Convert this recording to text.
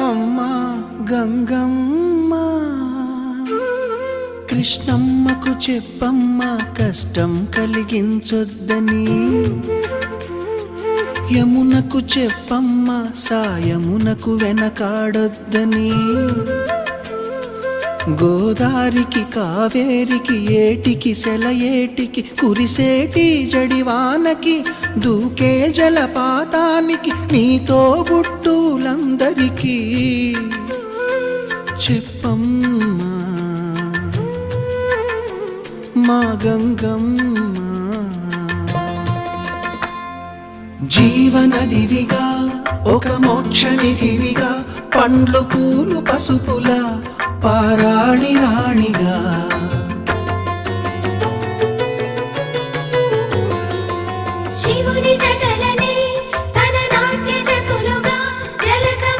అమ్మా గంగమ్మ కృష్ణమ్మకు చెప్పమ్మా కష్టం కలిగించొద్దని యమునకు చెప్పమ్మా సాయమునకు వెనకాడొద్దని గోదారికి కావేరికి ఏటికి సెలయేటికి కురిసేటి జడివానకి దూకే జలపాతానికి నీతో బుట్టులందరికీ చెప్పమ్మా మా గంగమ్మ జీవనదివిగా ఒక మోక్షనిధివిగా పండ్లు పూలు పసుపుల పారాణి రాణిగా